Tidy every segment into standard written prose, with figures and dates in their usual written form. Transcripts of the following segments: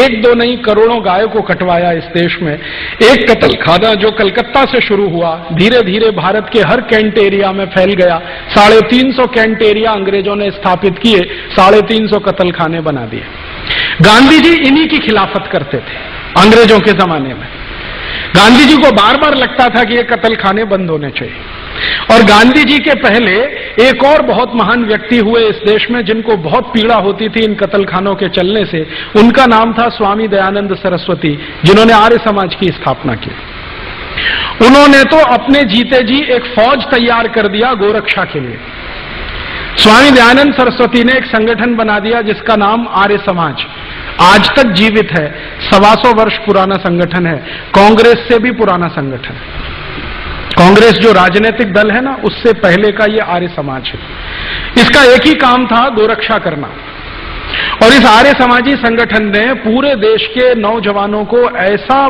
एक दो नहीं करोड़ों गायों को कटवाया इस देश में। एक कत्ल खाना जो कलकत्ता से शुरू हुआ, धीरे धीरे भारत के हर कैंट एरिया में फैल गया। 350 कैंट एरिया अंग्रेजों ने स्थापित किए, 350 कत्ल खाने बना दिए। गांधी जी इन्हीं की खिलाफत करते थे अंग्रेजों के जमाने में। गांधी जी को बार बार लगता था कि ये कत्ल खाने बंद होने चाहिए। और गांधी जी के पहले एक और बहुत महान व्यक्ति हुए इस देश में जिनको बहुत पीड़ा होती थी इन कत्ल खानों के चलने से। उनका नाम था स्वामी दयानंद सरस्वती, जिन्होंने आर्य समाज की स्थापना की। उन्होंने तो अपने जीते जी एक फौज तैयार कर दिया गोरक्षा के लिए। स्वामी दयानंद सरस्वती ने एक संगठन बना दिया जिसका नाम आर्य समाज, आज तक जीवित है। 125 वर्ष पुराना संगठन है, कांग्रेस से भी पुराना संगठन है। कांग्रेस जो राजनीतिक दल है ना, उससे पहले का ये आर्य समाज है। इसका एक ही काम था, गोरक्षा करना। और इस आर्य समाजी संगठन ने पूरे देश के नौजवानों को ऐसा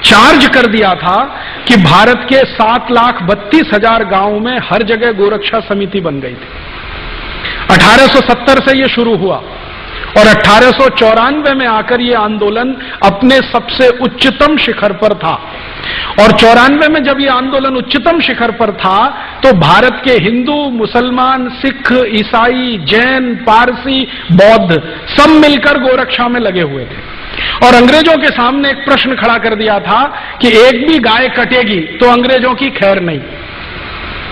चार्ज कर दिया था कि भारत के 7,32,000 गांवों में हर जगह गोरक्षा समिति बन गई थी। 1870 से यह शुरू हुआ और 1894 में आकर यह आंदोलन अपने सबसे उच्चतम शिखर पर था। और 94 में जब यह आंदोलन उच्चतम शिखर पर था तो भारत के हिंदू, मुसलमान, सिख, ईसाई, जैन, पारसी, बौद्ध सब मिलकर गोरक्षा में लगे हुए थे। और अंग्रेजों के सामने एक प्रश्न खड़ा कर दिया था कि एक भी गाय कटेगी तो अंग्रेजों की खैर नहीं।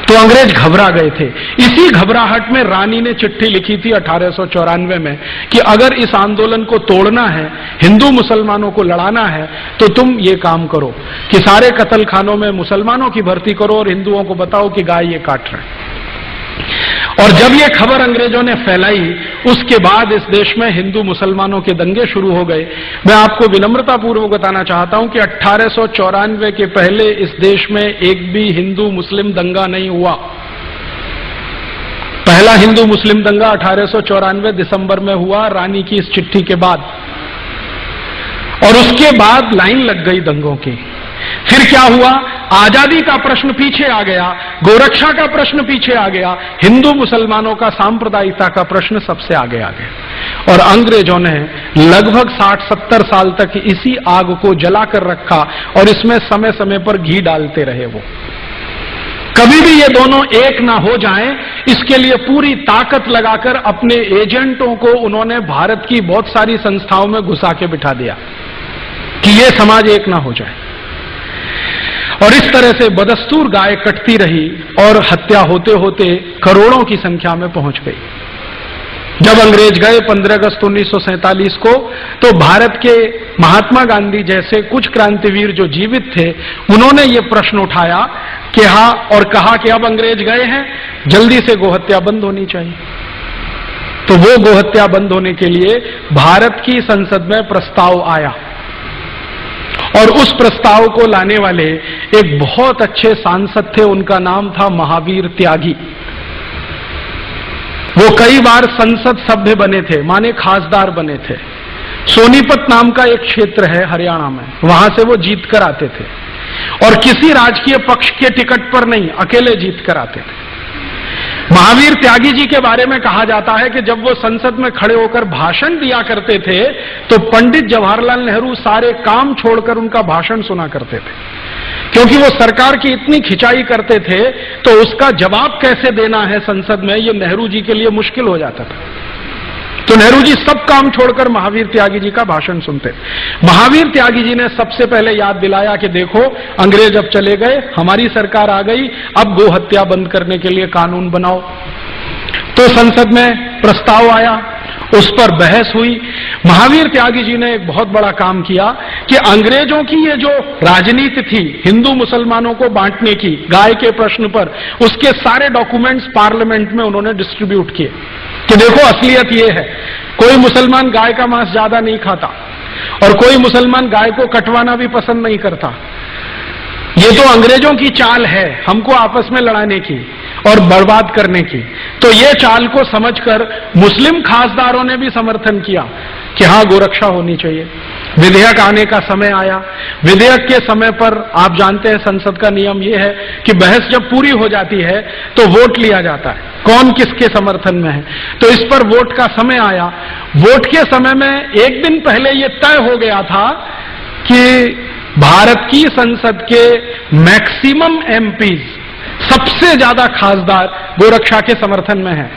तो अंग्रेज घबरा गए थे। इसी घबराहट में रानी ने चिट्ठी लिखी थी 1894 में कि अगर इस आंदोलन को तोड़ना है, हिंदू मुसलमानों को लड़ाना है, तो तुम ये काम करो कि सारे कत्ल खानों में मुसलमानों की भर्ती करो और हिंदुओं को बताओ कि गाय ये काट रहे हैं। और जब ये खबर अंग्रेजों ने फैलाई, उसके बाद इस देश में हिंदू मुसलमानों के दंगे शुरू हो गए। मैं आपको विनम्रतापूर्वक बताना चाहता हूं कि 1894 के पहले इस देश में एक भी हिंदू मुस्लिम दंगा नहीं हुआ। पहला हिंदू मुस्लिम दंगा 1894 दिसंबर में हुआ, रानी की इस चिट्ठी के बाद। और उसके बाद लाइन लग गई दंगों की। फिर क्या हुआ? आजादी का प्रश्न पीछे आ गया, गोरक्षा का प्रश्न पीछे आ गया, हिंदू मुसलमानों का सांप्रदायिकता का प्रश्न सबसे आगे आ गया। और अंग्रेजों ने लगभग 60-70 साल तक इसी आग को जलाकर रखा और इसमें समय समय पर घी डालते रहे। वो कभी भी ये दोनों एक ना हो जाएं, इसके लिए पूरी ताकत लगाकर अपने एजेंटों को उन्होंने भारत की बहुत सारी संस्थाओं में घुसा के बिठा दिया कि ये समाज एक ना हो जाए। और इस तरह से बदस्तूर गाय कटती रही और हत्या होते होते करोड़ों की संख्या में पहुंच गई। जब अंग्रेज गए 15 अगस्त 1947 को, तो भारत के महात्मा गांधी जैसे कुछ क्रांतिवीर जो जीवित थे, उन्होंने ये प्रश्न उठाया कि हाँ, और कहा कि अब अंग्रेज गए हैं, जल्दी से गोहत्या बंद होनी चाहिए। तो वो गोहत्या बंद होने के लिए भारत की संसद में प्रस्ताव आया और उस प्रस्ताव को लाने वाले एक बहुत अच्छे सांसद थे, उनका नाम था महावीर त्यागी। वो कई बार संसद सभ्य बने थे, माने खासदार बने थे। सोनीपत नाम का एक क्षेत्र है हरियाणा में, वहां से वो जीत कर आते थे और किसी राजकीय पक्ष के टिकट पर नहीं, अकेले जीत कर आते थे। महावीर त्यागी जी के बारे में कहा जाता है कि जब वो संसद में खड़े होकर भाषण दिया करते थे तो पंडित जवाहरलाल नेहरू सारे काम छोड़कर उनका भाषण सुना करते थे, क्योंकि वो सरकार की इतनी खिंचाई करते थे तो उसका जवाब कैसे देना है संसद में, ये नेहरू जी के लिए मुश्किल हो जाता था। तो नेहरू जी सब काम छोड़कर महावीर त्यागी जी का भाषण सुनते। महावीर त्यागी जी ने सबसे पहले याद दिलाया कि देखो, अंग्रेज अब चले गए, हमारी सरकार आ गई, अब गोहत्या बंद करने के लिए कानून बनाओ। तो संसद में प्रस्ताव आया, उस पर बहस हुई। महावीर त्यागी जी ने एक बहुत बड़ा काम किया कि अंग्रेजों की ये जो राजनीति थी हिंदू मुसलमानों को बांटने की गाय के प्रश्न पर, उसके सारे डॉक्यूमेंट्स पार्लियामेंट में उन्होंने डिस्ट्रीब्यूट किए कि देखो असलियत ये है, कोई मुसलमान गाय का मांस ज्यादा नहीं खाता और कोई मुसलमान गाय को कटवाना भी पसंद नहीं करता। ये तो अंग्रेजों की चाल है हमको आपस में लड़ाने की और बर्बाद करने की। तो ये चाल को समझकर मुस्लिम खासदारों ने भी समर्थन किया कि हाँ, गोरक्षा होनी चाहिए। विधेयक आने का समय आया। विधेयक के समय पर आप जानते हैं संसद का नियम यह है कि बहस जब पूरी हो जाती है तो वोट लिया जाता है, कौन किसके समर्थन में है। तो इस पर वोट का समय आया। वोट के समय में एक दिन पहले यह तय हो गया था कि भारत की संसद के मैक्सिमम एमपीज, सबसे ज्यादा खासदार गोरक्षा के समर्थन में है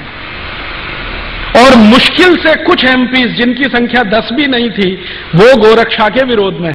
और मुश्किल से कुछ एमपीज जिनकी संख्या 10 भी नहीं थी वो गोरक्षा के विरोध में।